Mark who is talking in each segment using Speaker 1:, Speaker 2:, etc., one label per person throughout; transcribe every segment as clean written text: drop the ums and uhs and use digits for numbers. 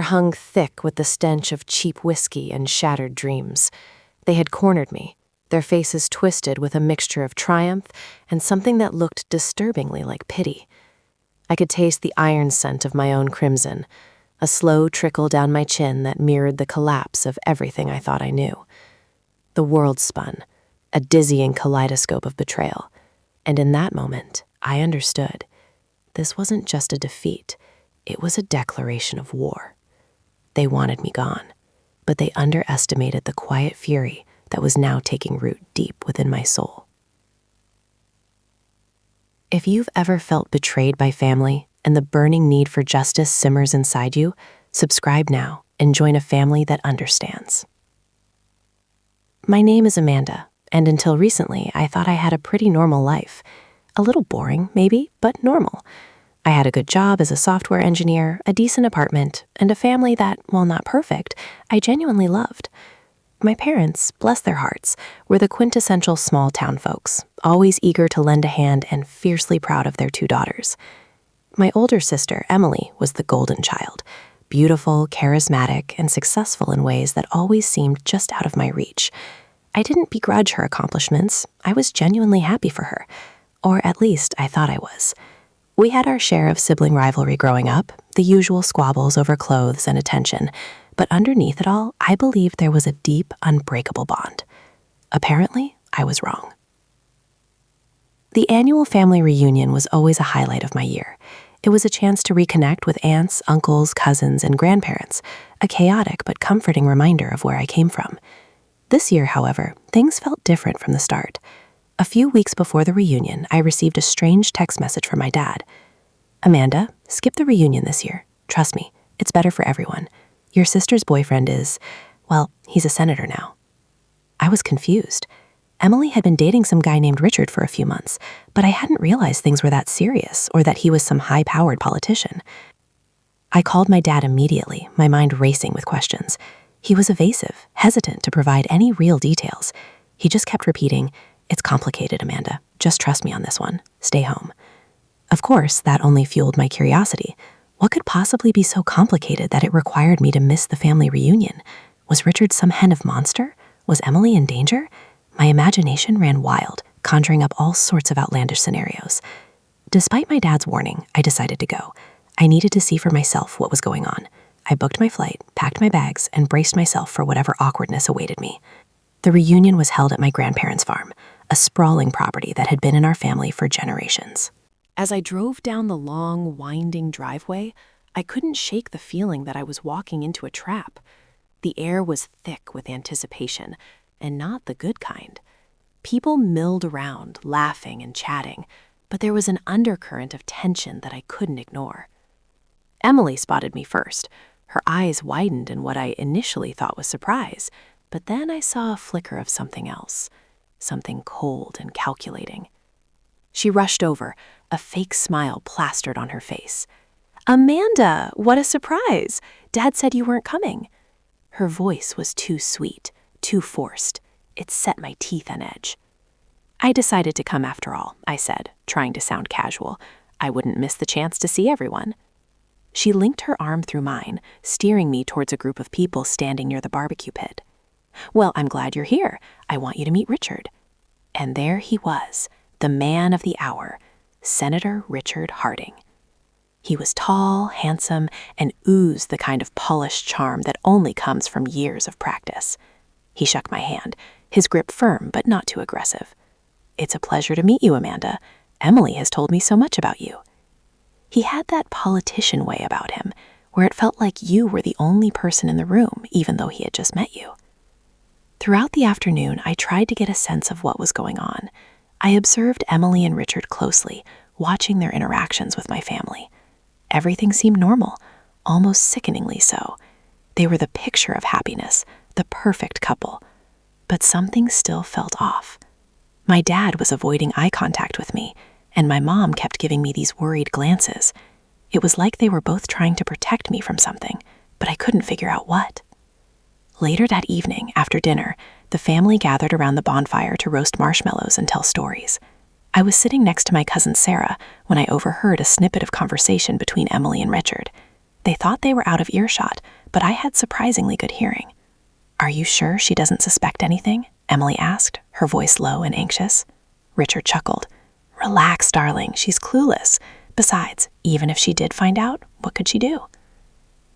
Speaker 1: hung thick with the stench of cheap whiskey and shattered dreams. They had cornered me, their faces twisted with a mixture of triumph and something that looked disturbingly like pity. I could taste the iron scent of my own crimson, a slow trickle down my chin that mirrored the collapse of everything I thought I knew. The world spun, a dizzying kaleidoscope of betrayal, and in that moment, I understood. This wasn't just a defeat, it was a declaration of war. They wanted me gone, but they underestimated the quiet fury that was now taking root deep within my soul. If you've ever felt betrayed by family and the burning need for justice simmers inside you, subscribe now and join a family that understands. My name is Amanda, and until recently, I thought I had a pretty normal life. A little boring, maybe, but normal. I had a good job as a software engineer, a decent apartment, and a family that, while not perfect, I genuinely loved. My parents, bless their hearts, were the quintessential small-town folks, always eager to lend a hand and fiercely proud of their 2 daughters. My older sister, Emily, was the golden child, beautiful, charismatic, and successful in ways that always seemed just out of my reach. I didn't begrudge her accomplishments. I was genuinely happy for her, or at least I thought I was. We had our share of sibling rivalry growing up, the usual squabbles over clothes and attention, but underneath it all, I believed there was a deep, unbreakable bond. Apparently, I was wrong. The annual family reunion was always a highlight of my year. It was a chance to reconnect with aunts, uncles, cousins, and grandparents, a chaotic but comforting reminder of where I came from. This year, however, things felt different from the start. A few weeks before the reunion, I received a strange text message from my dad. "Amanda, skip the reunion this year. Trust me, it's better for everyone. Your sister's boyfriend is, well, he's a senator now." I was confused. Emily had been dating some guy named Richard for a few months, but I hadn't realized things were that serious or that he was some high-powered politician. I called my dad immediately, my mind racing with questions. He was evasive, hesitant to provide any real details. He just kept repeating, "It's complicated, Amanda. Just trust me on this one. Stay home." Of course, that only fueled my curiosity. What could possibly be so complicated that it required me to miss the family reunion? Was Richard some hen of monster? Was Emily in danger? My imagination ran wild, conjuring up all sorts of outlandish scenarios. Despite my dad's warning, I decided to go. I needed to see for myself what was going on. I booked my flight, packed my bags, and braced myself for whatever awkwardness awaited me. The reunion was held at my grandparents' farm, a sprawling property that had been in our family for generations. As I drove down the long, winding driveway, I couldn't shake the feeling that I was walking into a trap. The air was thick with anticipation, and not the good kind. People milled around, laughing and chatting, but there was an undercurrent of tension that I couldn't ignore. Emily spotted me first. Her eyes widened in what I initially thought was surprise, but then I saw a flicker of something else, something cold and calculating. She rushed over, a fake smile plastered on her face. "Amanda, what a surprise! Dad said you weren't coming." Her voice was too sweet, too forced. It set my teeth on edge. "I decided to come after all," I said, trying to sound casual. I wouldn't miss the chance to see everyone. She linked her arm through mine, steering me towards a group of people standing near the barbecue pit. "Well, I'm glad you're here. I want you to meet Richard." And there he was, the man of the hour, Senator Richard Harding. He was tall, handsome, and oozed the kind of polished charm that only comes from years of practice. He shook my hand, his grip firm but not too aggressive. "It's a pleasure to meet you, Amanda. Emily has told me so much about you." He had that politician way about him, where it felt like you were the only person in the room, even though he had just met you. Throughout the afternoon, I tried to get a sense of what was going on. I observed Emily and Richard closely, watching their interactions with my family. Everything seemed normal, almost sickeningly so. They were the picture of happiness, the perfect couple. But something still felt off. My dad was avoiding eye contact with me, and my mom kept giving me these worried glances. It was like they were both trying to protect me from something, but I couldn't figure out what. Later that evening, after dinner, the family gathered around the bonfire to roast marshmallows and tell stories. I was sitting next to my cousin Sarah when I overheard a snippet of conversation between Emily and Richard. They thought they were out of earshot, but I had surprisingly good hearing. "Are you sure she doesn't suspect anything?" Emily asked, her voice low and anxious. Richard chuckled. "Relax, darling, she's clueless. Besides, even if she did find out, what could she do?"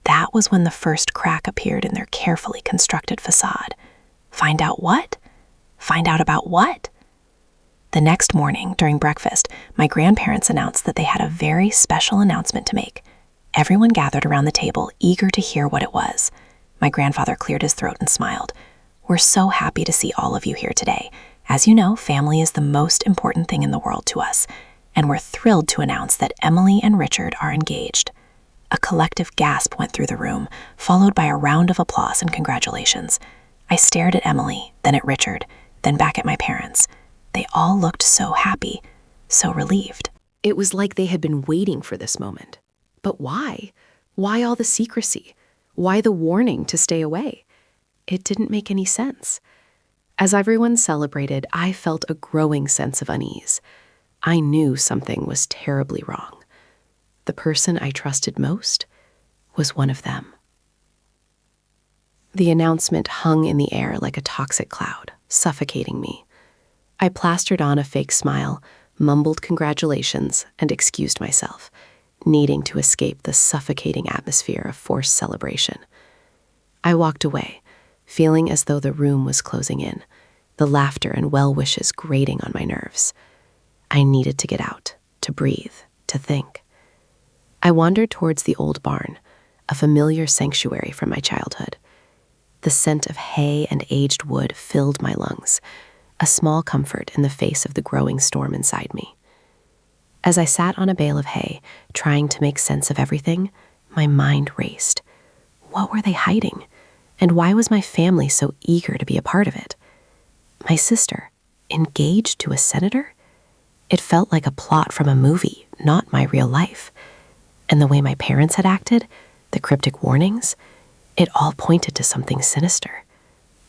Speaker 1: That was when the first crack appeared in their carefully constructed facade. Find out what? Find out about what? The next morning, during breakfast, my grandparents announced that they had a very special announcement to make. Everyone gathered around the table, eager to hear what it was. My grandfather cleared his throat and smiled. "We're so happy to see all of you here today. As you know, family is the most important thing in the world to us, and we're thrilled to announce that Emily and Richard are engaged." A collective gasp went through the room, followed by a round of applause and congratulations. I stared at Emily, then at Richard, then back at my parents. They all looked so happy, so relieved.
Speaker 2: It was like they had been waiting for this moment. But why? Why all the secrecy? Why the warning to stay away? It didn't make any sense. As everyone celebrated, I felt a growing sense of unease. I knew something was terribly wrong. The person I trusted most was one of them. The announcement hung in the air like a toxic cloud, suffocating me. I plastered on a fake smile, mumbled congratulations, and excused myself, needing to escape the suffocating atmosphere of forced celebration. I walked away, feeling as though the room was closing in, the laughter and well wishes grating on my nerves. I needed to get out, to breathe, to think. I wandered towards the old barn, a familiar sanctuary from my childhood. The scent of hay and aged wood filled my lungs, a small comfort in the face of the growing storm inside me. As I sat on a bale of hay, trying to make sense of everything, my mind raced. What were they hiding? And why was my family so eager to be a part of it? My sister, engaged to a senator? It felt like a plot from a movie, not my real life. And the way my parents had acted, the cryptic warnings, it all pointed to something sinister.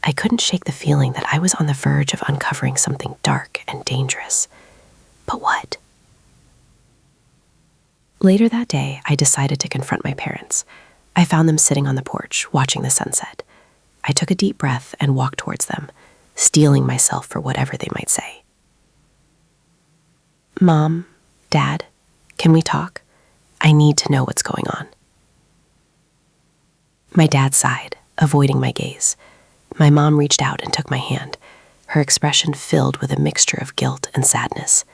Speaker 2: I couldn't shake the feeling that I was on the verge of uncovering something dark and dangerous. But what? Later that day, I decided to confront my parents. I found them sitting on the porch, watching the sunset. I took a deep breath and walked towards them, steeling myself for whatever they might say. "Mom, Dad, can we talk? I need to know what's going on." My dad sighed, avoiding my gaze. My mom reached out and took my hand, her expression filled with a mixture of guilt and sadness.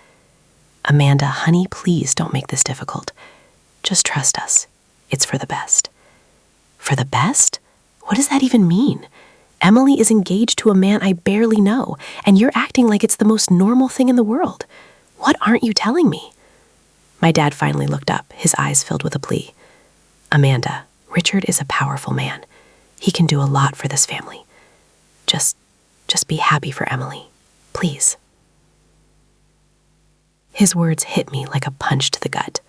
Speaker 2: "Amanda, honey, please don't make this difficult. Just trust us. It's for the best." For the best? What does that even mean? Emily is engaged to a man I barely know, and you're acting like it's the most normal thing in the world. What aren't you telling me? My dad finally looked up, his eyes filled with a plea. "Amanda, Richard is a powerful man. He can do a lot for this family. Just be happy for Emily, please." His words hit me like a punch to the gut.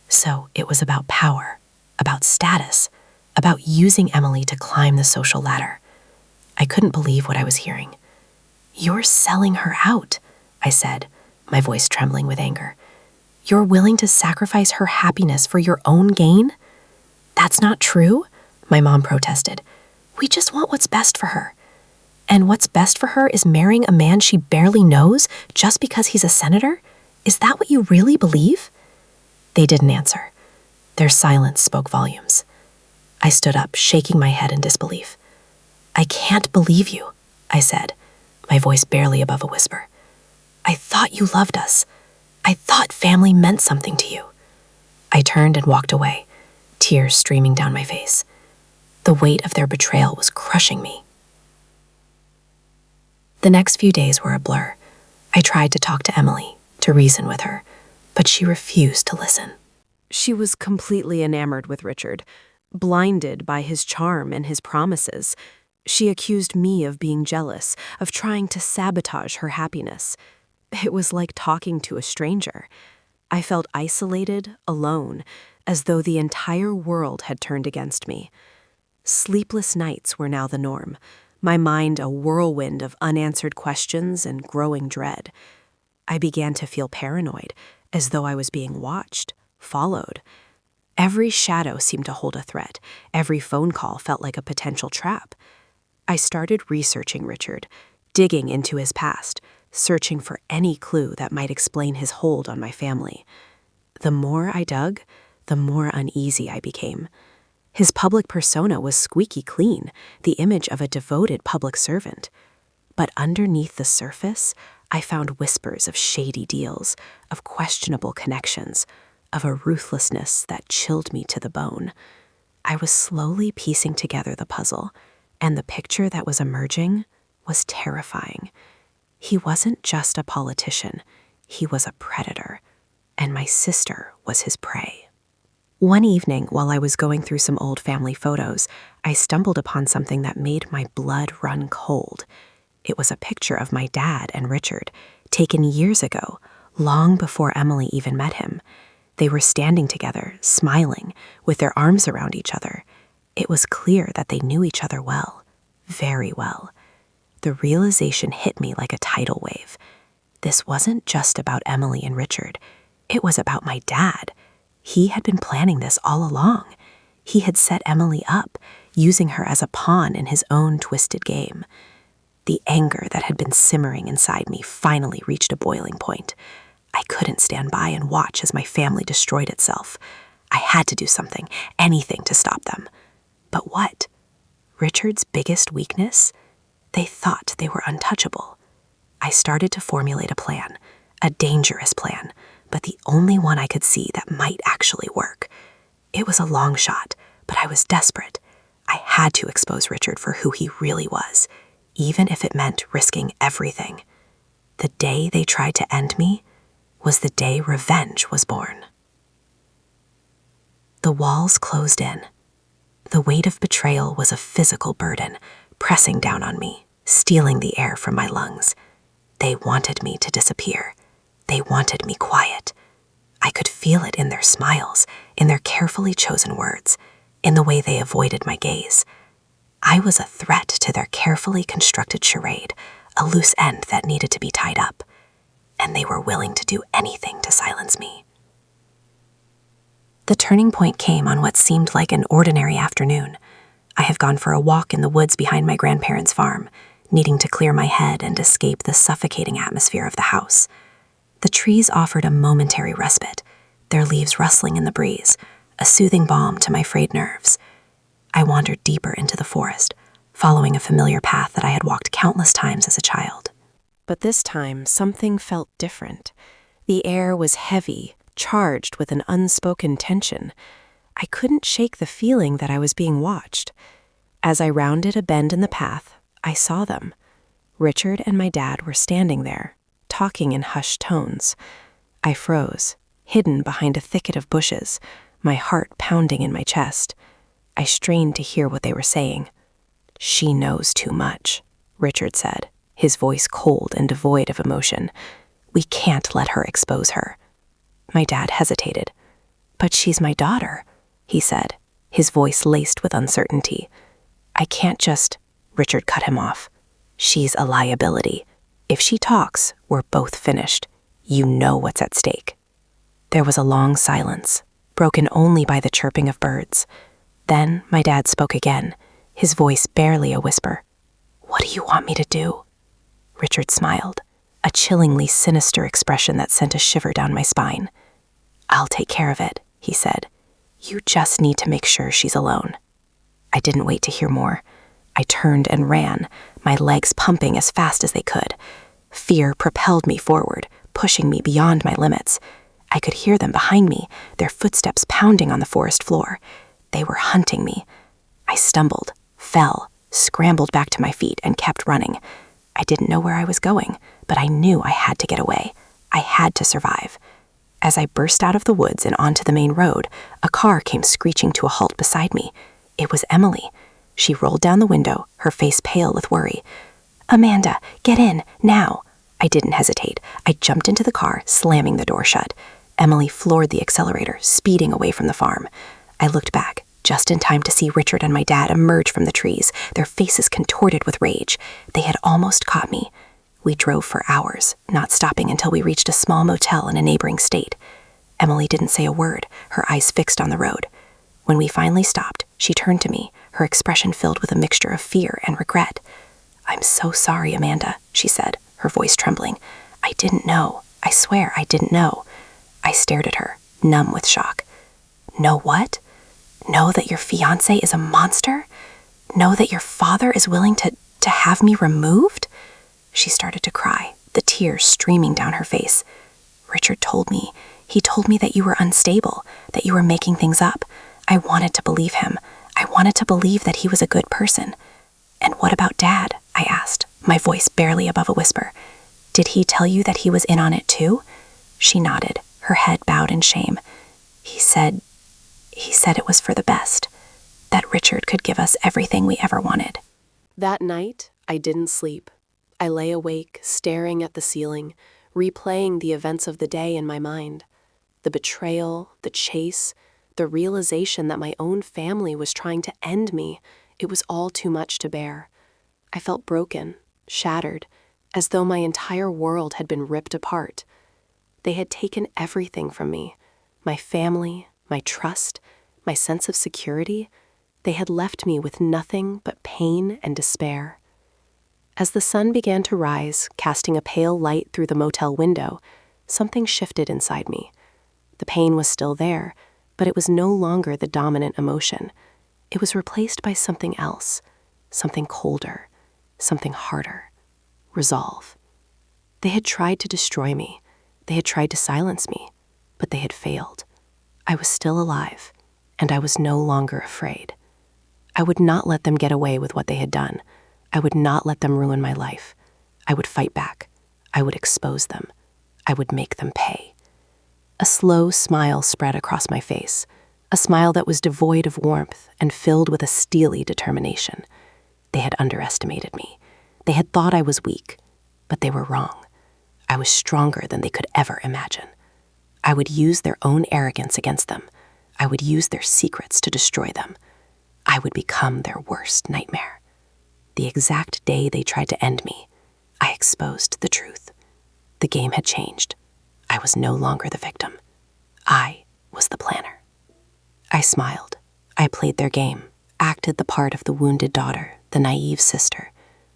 Speaker 2: So it was about power, about status, about using Emily to climb the social ladder. I couldn't believe what I was hearing. "You're selling her out," I said, my voice trembling with anger. "You're willing to sacrifice her happiness for your own gain?" "That's not true," my mom protested. "We just want what's best for her. And what's best for her is marrying a man she barely knows just because he's a senator? Is that what you really believe?" They didn't answer. Their silence spoke volumes. I stood up, shaking my head in disbelief. "I can't believe you," I said, my voice barely above a whisper. "I thought you loved us. I thought family meant something to you." I turned and walked away, tears streaming down my face. The weight of their betrayal was crushing me. The next few days were a blur. I tried to talk to Emily, to reason with her, but she refused to listen. She was completely enamored with Richard, blinded by his charm and his promises. She accused me of being jealous, of trying to sabotage her happiness. It was like talking to a stranger. I felt isolated, alone, as though the entire world had turned against me. Sleepless nights were now the norm, my mind a whirlwind of unanswered questions and growing dread. I began to feel paranoid, as though I was being watched, followed. Every shadow seemed to hold a threat. Every phone call felt like a potential trap. I started researching Richard, digging into his past, searching for any clue that might explain his hold on my family. The more I dug, the more uneasy I became. His public persona was squeaky clean, the image of a devoted public servant. But underneath the surface, I found whispers of shady deals, of questionable connections, of a ruthlessness that chilled me to the bone. I was slowly piecing together the puzzle, and the picture that was emerging was terrifying. He wasn't just a politician, he was a predator, and my sister was his prey. One evening, while I was going through some old family photos, I stumbled upon something that made my blood run cold. It was a picture of my dad and Richard, taken years ago, long before Emily even met him. They were standing together, smiling, with their arms around each other. It was clear that they knew each other well, very well. The realization hit me like a tidal wave. This wasn't just about Emily and Richard. It was about my dad. He had been planning this all along. He had set Emily up, using her as a pawn in his own twisted game. The anger that had been simmering inside me finally reached a boiling point. I couldn't stand by and watch as my family destroyed itself. I had to do something, anything to stop them. But what? Richard's biggest weakness? They thought they were untouchable. I started to formulate a plan, a dangerous plan, but the only one I could see that might actually work. It was a long shot, but I was desperate. I had to expose Richard for who he really was, even if it meant risking everything. The day they tried to end me was the day revenge was born. The walls closed in. The weight of betrayal was a physical burden, pressing down on me, stealing the air from my lungs. They wanted me to disappear. They wanted me quiet. I could feel it in their smiles, in their carefully chosen words, in the way they avoided my gaze. I was a threat to their carefully constructed charade, a loose end that needed to be tied up, and they were willing to do anything to silence me. The turning point came on what seemed like an ordinary afternoon. I have gone for a walk in the woods behind my grandparents' farm, needing to clear my head and escape the suffocating atmosphere of the house. The trees offered a momentary respite, their leaves rustling in the breeze, a soothing balm to my frayed nerves. I wandered deeper into the forest, following a familiar path that I had walked countless times as a child. But this time, something felt different. The air was heavy, charged with an unspoken tension. I couldn't shake the feeling that I was being watched. As I rounded a bend in the path, I saw them. Richard and my dad were standing there, talking in hushed tones. I froze, hidden behind a thicket of bushes, my heart pounding in my chest. I strained to hear what they were saying. "She knows too much," Richard said, his voice cold and devoid of emotion. "We can't let her expose her." My dad hesitated. "But she's my daughter," he said, his voice laced with uncertainty. "I can't just—" Richard cut him off. "She's a liability. If she talks, we're both finished. You know what's at stake." There was a long silence, broken only by the chirping of birds. Then my dad spoke again, his voice barely a whisper. "What do you want me to do?" Richard smiled, a chillingly sinister expression that sent a shiver down my spine. "I'll take care of it," he said. "You just need to make sure she's alone." I didn't wait to hear more. I turned and ran, my legs pumping as fast as they could. Fear propelled me forward, pushing me beyond my limits. I could hear them behind me, their footsteps pounding on the forest floor. They were hunting me. I stumbled, fell, scrambled back to my feet, and kept running. I didn't know where I was going, but I knew I had to get away. I had to survive. As I burst out of the woods and onto the main road, a car came screeching to a halt beside me. It was Emily. She rolled down the window, her face pale with worry. "Amanda, get in, now." I didn't hesitate. I jumped into the car, slamming the door shut. Emily floored the accelerator, speeding away from the farm. I looked back, just in time to see Richard and my dad emerge from the trees, their faces contorted with rage. They had almost caught me. We drove for hours, not stopping until we reached a small motel in a neighboring state.
Speaker 1: Emily didn't say a word, her eyes fixed on the road. When we finally stopped, she turned to me, her expression filled with a mixture of fear and regret. "I'm so sorry, Amanda," she said, her voice trembling. "I didn't know. I swear I didn't know." I stared at her, numb with shock. "Know what? Know that your fiancé is a monster? Know that your father is willing to have me removed?" She started to cry, the tears streaming down her face. "Richard told me. He told me that you were unstable, that you were making things up. I wanted to believe him. I wanted to believe that he was a good person." "And what about Dad?" I asked, my voice barely above a whisper. "Did he tell you that he was in on it too?" She nodded, her head bowed in shame. He said it was for the best, that Richard could give us everything we ever wanted."
Speaker 2: That night, I didn't sleep. I lay awake, staring at the ceiling, replaying the events of the day in my mind. The betrayal, the chase, the realization that my own family was trying to end me, it was all too much to bear. I felt broken, shattered, as though my entire world had been ripped apart. They had taken everything from me, my family, my trust, my sense of security. They had left me with nothing but pain and despair. As the sun began to rise, casting a pale light through the motel window, something shifted inside me. The pain was still there, but it was no longer the dominant emotion. It was replaced by something else, something colder, something harder. Resolve. They had tried to destroy me. They had tried to silence me, but they had failed. I was still alive, and I was no longer afraid. I would not let them get away with what they had done. I would not let them ruin my life. I would fight back. I would expose them. I would make them pay. A slow smile spread across my face, a smile that was devoid of warmth and filled with a steely determination. They had underestimated me. They had thought I was weak, but they were wrong. I was stronger than they could ever imagine. I would use their own arrogance against them. I would use their secrets to destroy them. I would become their worst nightmare. The exact day they tried to end me, I exposed the truth. The game had changed. I was no longer the victim. I was the planner. I smiled. I played their game, acted the part of the wounded daughter, the naive sister.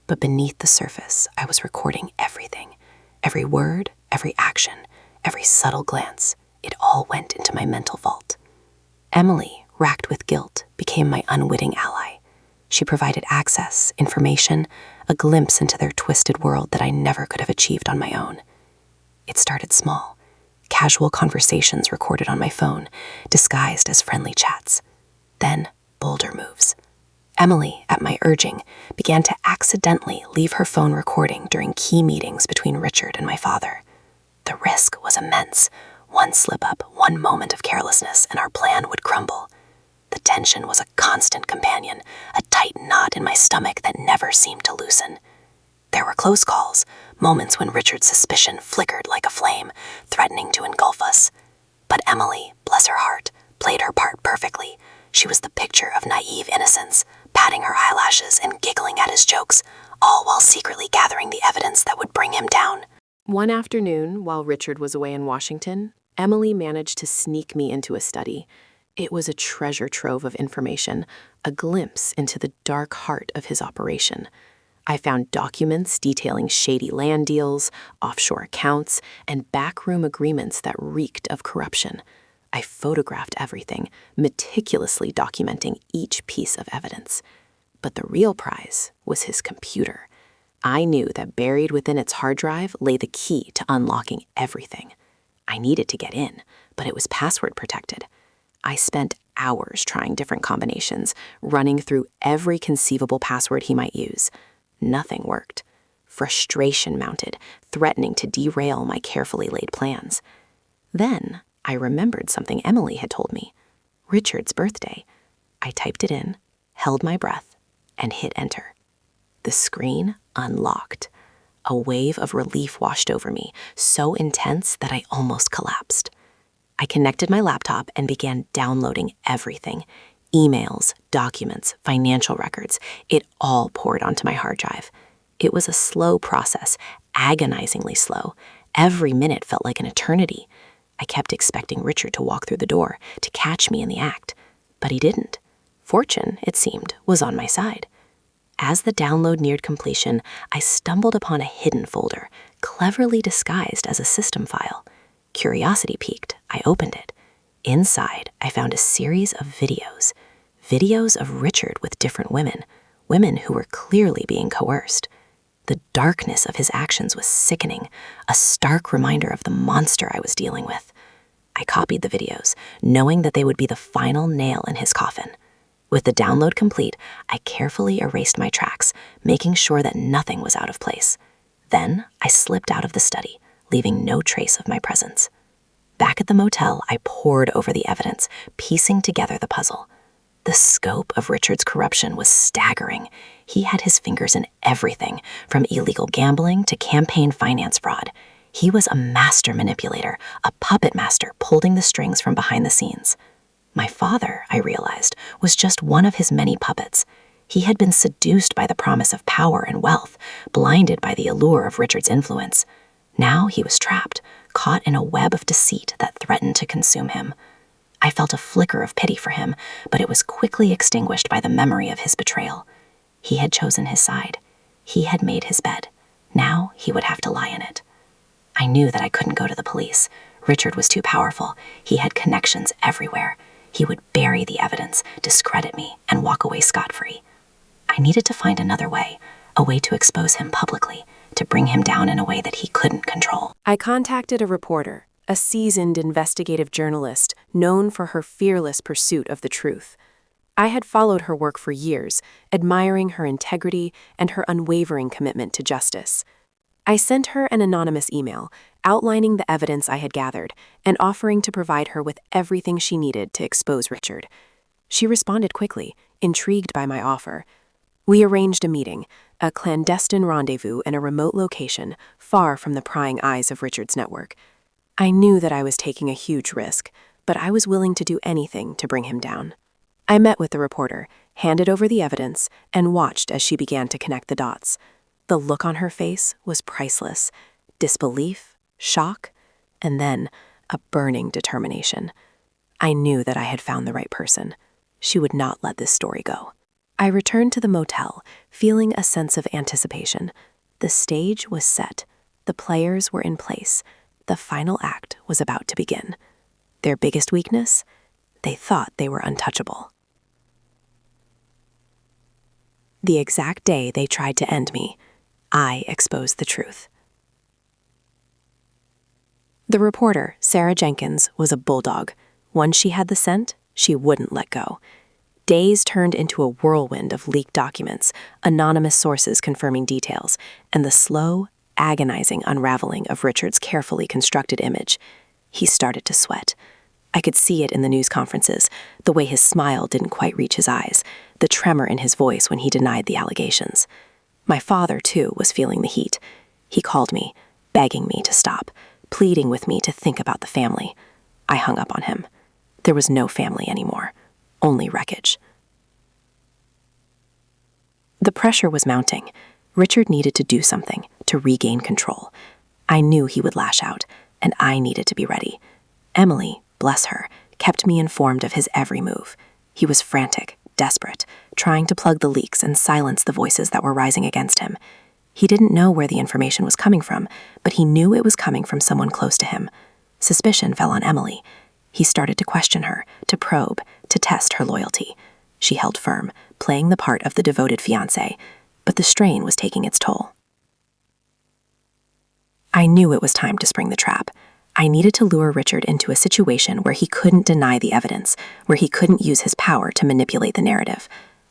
Speaker 2: But beneath the surface, I was recording everything. Every word, every action, every subtle glance. It all went into my mental vault. Emily, racked with guilt, became my unwitting ally. She provided access, information, a glimpse into their twisted world that I never could have achieved on my own. It started small, casual conversations recorded on my phone, disguised as friendly chats. Then, bolder moves. Emily, at my urging, began to accidentally leave her phone recording during key meetings between Richard and my father. The risk was immense. One slip-up, one moment of carelessness, and our plan would crumble. The tension was a constant companion, a tight knot in my stomach that never seemed to loosen. There were close calls, moments when Richard's suspicion flickered like a flame, threatening to engulf us. But Emily, bless her heart, played her part perfectly. She was the picture of naive innocence, patting her eyelashes and giggling at his jokes, all while secretly gathering the evidence that would bring him down. One afternoon, while Richard was away in Washington, Emily managed to sneak me into a study. It was a treasure trove of information, a glimpse into the dark heart of his operation. I found documents detailing shady land deals, offshore accounts, and backroom agreements that reeked of corruption. I photographed everything, meticulously documenting each piece of evidence. But the real prize was his computer. I knew that buried within its hard drive lay the key to unlocking everything. I needed to get in, but it was password protected. I spent hours trying different combinations, running through every conceivable password he might use. Nothing worked. Frustration mounted, threatening to derail my carefully laid plans. Then I remembered something Emily had told me. Richard's birthday. I typed it in, held my breath, and hit enter. The screen unlocked. A wave of relief washed over me, so intense that I almost collapsed. I connected my laptop and began downloading everything. Emails, documents, financial records. It all poured onto my hard drive. It was a slow process, agonizingly slow. Every minute felt like an eternity.
Speaker 1: I kept expecting Richard to walk through the door, to catch me in the act, but he didn't. Fortune, it seemed, was on my side. As the download neared completion, I stumbled upon a hidden folder, cleverly disguised as a system file. Curiosity piqued, I opened it. Inside, I found a series of videos of Richard with different women who were clearly being coerced. The darkness of his actions was sickening, a stark reminder of the monster I was dealing with. I copied the videos, knowing that they would be the final nail in his coffin. With the download complete, I carefully erased my tracks, making sure that nothing was out of place. Then I slipped out of the study, leaving no trace of my presence. Back at the motel, I pored over the evidence, piecing together the puzzle. The scope of Richard's corruption was staggering. He had his fingers in everything, from illegal gambling to campaign finance fraud. He was a master manipulator, a puppet master pulling the strings from behind the scenes. My father, I realized, was just one of his many puppets. He had been seduced by the promise of power and wealth, blinded by the allure of Richard's influence. Now he was trapped, caught in a web of deceit that threatened to consume him. I felt a flicker of pity for him, but it was quickly extinguished by the memory of his betrayal. He had chosen his side. He had made his bed. Now he would have to lie in it. I knew that I couldn't go to the police. Richard was too powerful. He had connections everywhere. He would bury the evidence, discredit me, and walk away scot-free. I needed to find another way, a way to expose him publicly, to bring him down in a way that he couldn't control.
Speaker 2: I contacted a reporter, a seasoned investigative journalist known for her fearless pursuit of the truth. I had followed her work for years, admiring her integrity and her unwavering commitment to justice. I sent her an anonymous email outlining the evidence I had gathered and offering to provide her with everything she needed to expose Richard. She responded quickly, intrigued by my offer. We arranged a meeting, a clandestine rendezvous in a remote location far from the prying eyes of Richard's network. I knew that I was taking a huge risk, but I was willing to do anything to bring him down. I met with the reporter, handed over the evidence, and watched as she began to connect the dots. The look on her face was priceless. Disbelief, shock, and then a burning determination. I knew that I had found the right person. She would not let this story go. I returned to the motel, feeling a sense of anticipation. The stage was set. The players were in place. The final act was about to begin. Their biggest weakness? They thought they were untouchable. The exact day they tried to end me, I exposed the truth. The reporter, Sarah Jenkins, was a bulldog. Once she had the scent, she wouldn't let go. Days turned into a whirlwind of leaked documents, anonymous sources confirming details, and the slow, agonizing unraveling of Richard's carefully constructed image. He started to sweat. I could see it in the news conferences, the way his smile didn't quite reach his eyes, the tremor in his voice when he denied the allegations. My father, too, was feeling the heat. He called me, begging me to stop, pleading with me to think about the family. I hung up on him. There was no family anymore, only wreckage. The pressure was mounting. Richard needed to do something to regain control. I knew he would lash out, and I needed to be ready. Emily, bless her, kept me informed of his every move. He was frantic, desperate, trying to plug the leaks and silence the voices that were rising against him. He didn't know where the information was coming from, but he knew it was coming from someone close to him. Suspicion fell on Emily. He started to question her, to probe, to test her loyalty. She held firm, playing the part of the devoted fiancé, but the strain was taking its toll. I knew it was time to spring the trap. I needed to lure Richard into a situation where he couldn't deny the evidence, where he couldn't use his power to manipulate the narrative.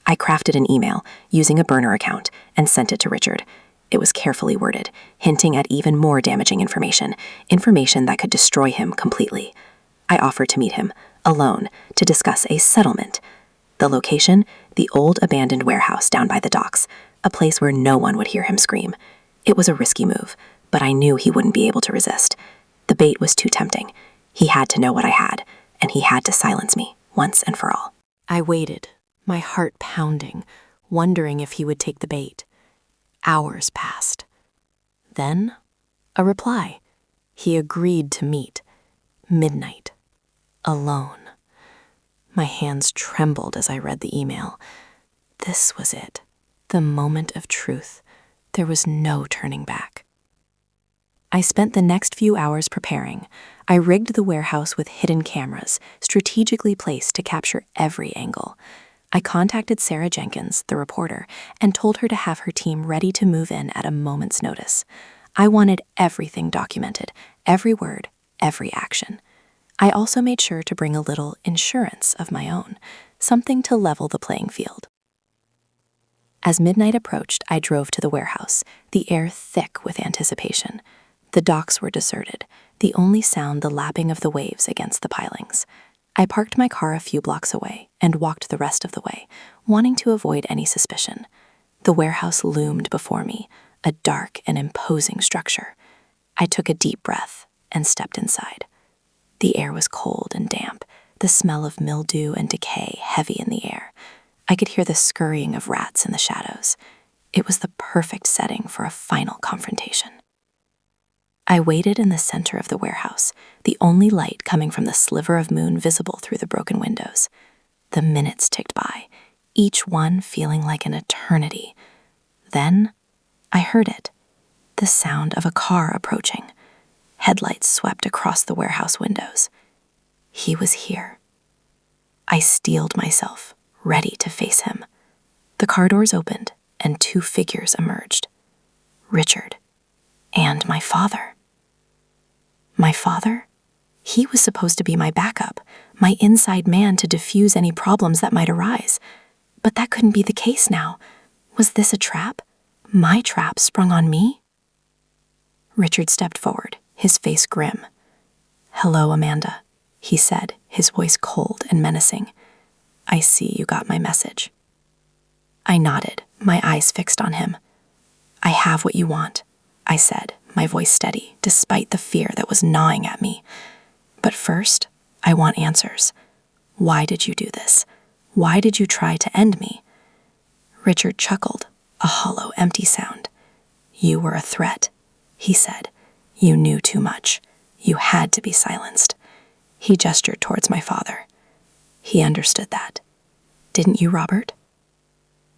Speaker 2: I crafted an email, using a burner account, and sent it to Richard. It was carefully worded, hinting at even more damaging information that could destroy him completely. I offered to meet him, alone, to discuss a settlement. The location? The old abandoned warehouse down by the docks, a place where no one would hear him scream. It was a risky move, but I knew he wouldn't be able to resist. The bait was too tempting. He had to know what I had, and he had to silence me, once and for all. I waited, my heart pounding, wondering if he would take the bait. Hours passed. Then, a reply. He agreed to meet.
Speaker 1: Midnight. Alone. My hands trembled as I read the email. This was it. The moment of truth. There was no turning back. I spent the next few hours preparing. I rigged the warehouse with hidden cameras, strategically placed to capture every angle. I contacted Sarah Jenkins, the reporter, and told her to have her team ready to move in at a moment's notice. I wanted everything documented, every word, every action. I also made sure to bring a little insurance of my own, something to level the playing field. As midnight approached, I drove to the warehouse, the air thick with anticipation. The docks were deserted, the only sound the lapping of the waves against the pilings. I parked my car a few blocks away and walked the rest of the way, wanting to avoid any suspicion. The warehouse loomed before me, a dark and imposing structure. I took a deep breath and stepped inside. The air was cold and damp, the smell of mildew and decay heavy in the air. I could hear the scurrying of rats in the shadows. It was the perfect setting for a final confrontation. I waited in the center of the warehouse, the only light coming from the sliver of moon visible through the broken windows. The minutes ticked by, each one feeling like an eternity. Then, I heard it, the sound of a car approaching. Headlights swept across the warehouse windows. He was here. I steeled myself, ready to face him. The car doors opened, and two figures emerged. Richard and my father. My father? He was supposed to be my backup, my inside man to defuse any problems that might arise. But that couldn't be the case now. Was this a trap? My trap sprung on me? Richard stepped forward, his face grim. "Hello, Amanda," he said, his voice cold and menacing. "I see you got my message." I nodded, my eyes fixed on him. "I have what you want," I said, my voice steady, despite the fear that was gnawing at me. "But first, I want answers. Why did you do this? Why did you try to end me?" Richard chuckled, a hollow, empty sound. "You were a threat," he said. "You knew too much. You had to be silenced." He gestured towards my father. "He understood that. Didn't you, Robert?"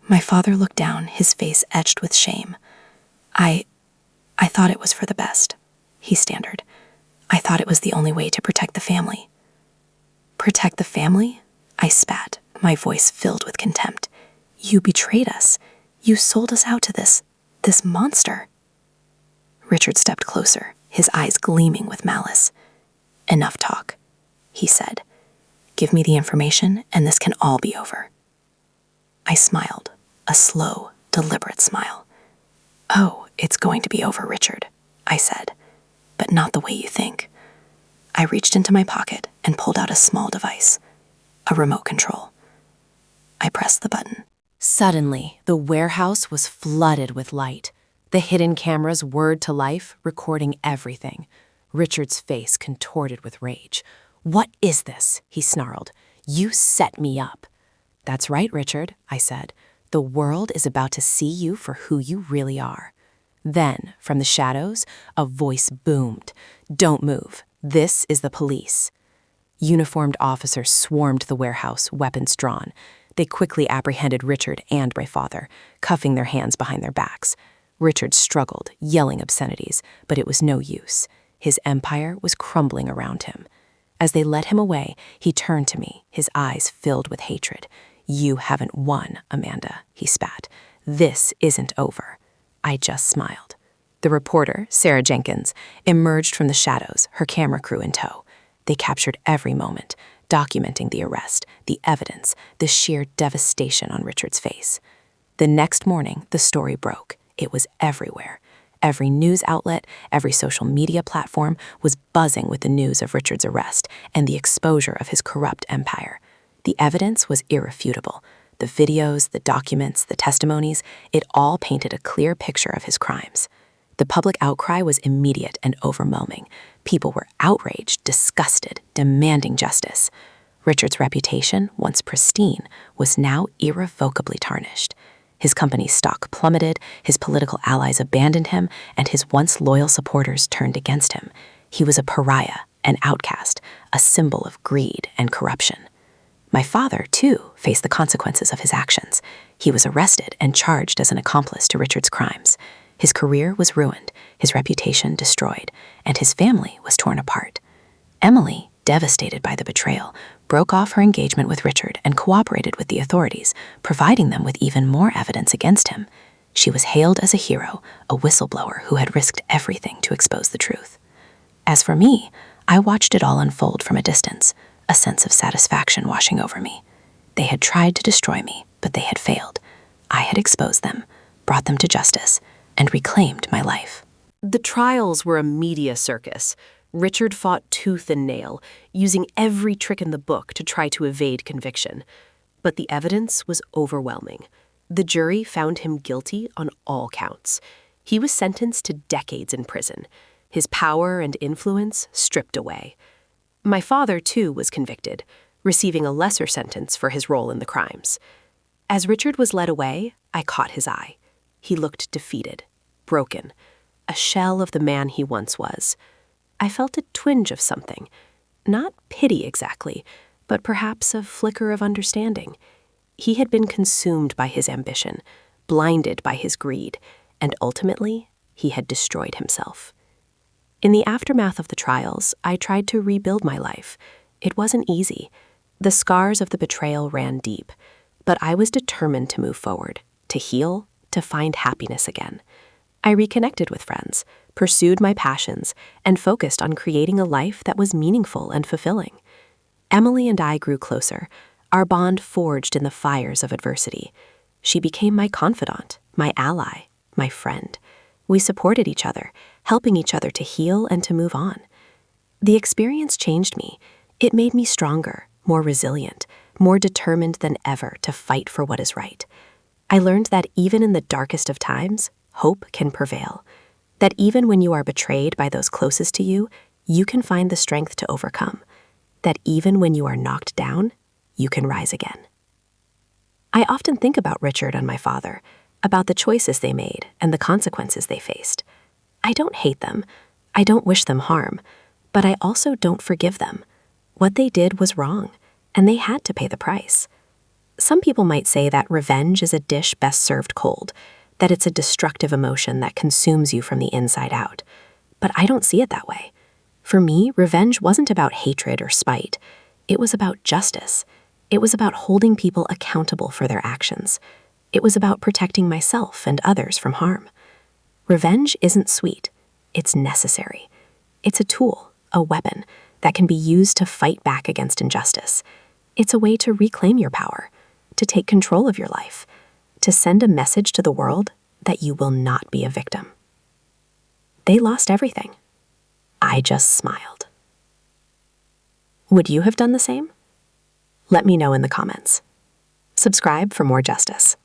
Speaker 1: My father looked down, his face etched with shame. I thought it was for the best," he stammered. "I thought it was the only way to protect the family." "Protect the family?" I spat, my voice filled with contempt. "You betrayed us. You sold us out to this monster." Richard stepped closer, his eyes gleaming with malice. "Enough talk," he said. "Give me the information, and this can all be over." I smiled, a slow, deliberate smile. "Oh, it's going to be over, Richard," I said, "but not the way you think." I reached into my pocket and pulled out a small device, a remote control. I pressed the button.
Speaker 2: Suddenly, the warehouse was flooded with light. The hidden cameras whirred to life, recording everything. Richard's face contorted with rage. "What is this?" he snarled. "You set me up." "That's right, Richard," I said. "The world is about to see you for who you really are." Then, from the shadows, a voice boomed. "Don't move. This is the police." Uniformed officers swarmed the warehouse, weapons drawn. They quickly apprehended Richard and my father, cuffing their hands behind their backs. Richard struggled, yelling obscenities, but it was no use. His empire was crumbling around him. As they led him away, he turned to me, his eyes filled with hatred. "You haven't won, Amanda," he spat. "This isn't over." I just smiled. The reporter, Sarah Jenkins, emerged from the shadows, her camera crew in tow. They captured every moment, documenting the arrest, the evidence, the sheer devastation on Richard's face. The next morning, the story broke. It was everywhere. Every news outlet, every social media platform was buzzing with the news of Richard's arrest and the exposure of his corrupt empire. The evidence was irrefutable. The videos, the documents, the testimonies, it all painted a clear picture of his crimes. The public outcry was immediate and overwhelming. People were outraged, disgusted, demanding justice. Richard's reputation, once pristine, was now irrevocably tarnished. His company's stock plummeted, his political allies abandoned him, and his once loyal supporters turned against him. He was a pariah,
Speaker 1: an outcast, a symbol of greed and corruption. My father, too, faced the consequences of his actions. He was arrested and charged as an accomplice to Richard's crimes. His career was ruined, his reputation destroyed, and his family was torn apart. Emily, devastated by the betrayal, broke off her engagement with Richard and cooperated with the authorities, providing them with even more evidence against him. She was hailed as a hero, a whistleblower who had risked everything to expose the truth. As for me, I watched it all unfold from a distance, a sense of satisfaction washing over me. They had tried to destroy me, but they had failed. I had exposed them, brought them to justice, and reclaimed my life.
Speaker 2: The trials were a media circus. Richard fought tooth and nail, using every trick in the book to try to evade conviction. But the evidence was overwhelming. The jury found him guilty on all counts. He was sentenced to decades in prison, his power and influence stripped away. My father, too, was convicted, receiving a lesser sentence for his role in the crimes. As Richard was led away, I caught his eye. He looked defeated, broken, a shell of the man he once was. I felt a twinge of something, not pity exactly, but perhaps a flicker of understanding. He had been consumed by his ambition, blinded by his greed, and ultimately, he had destroyed himself. In the aftermath of the trials, I tried to rebuild my life. It wasn't easy. The scars of the betrayal ran deep, but I was determined to move forward, to heal, to find happiness again. I reconnected with friends, pursued my passions, and focused on creating a life that was meaningful and fulfilling. Emily and I grew closer, our bond forged in the fires of adversity. She became my confidant, my ally, my friend. We supported each other, helping each other to heal and to move on. The experience changed me. It made me stronger, more resilient, more determined than ever to fight for what is right. I learned that even in the darkest of times, hope can prevail. That even when you are betrayed by those closest to you, you can find the strength to overcome. That even when you are knocked down, you can rise again. I often think about Richard and my father, about the choices they made and the consequences they faced. I don't hate them. I don't wish them harm. But I also don't forgive them. What they did was wrong, and they had to pay the price. Some people might say that revenge is a dish best served cold, that it's a destructive emotion that consumes you from the inside out. But I don't see it that way. For me, revenge wasn't about hatred or spite. It was about justice. It was about holding people accountable for their actions. It was about protecting myself and others from harm. Revenge isn't sweet. It's necessary. It's a tool, a weapon, that can be used to fight back against injustice. It's a way to reclaim your power, to take control of your life, to send a message to the world that you will not be a victim. They lost everything. I just smiled. Would you have done the same? Let me know in the comments. Subscribe for more justice.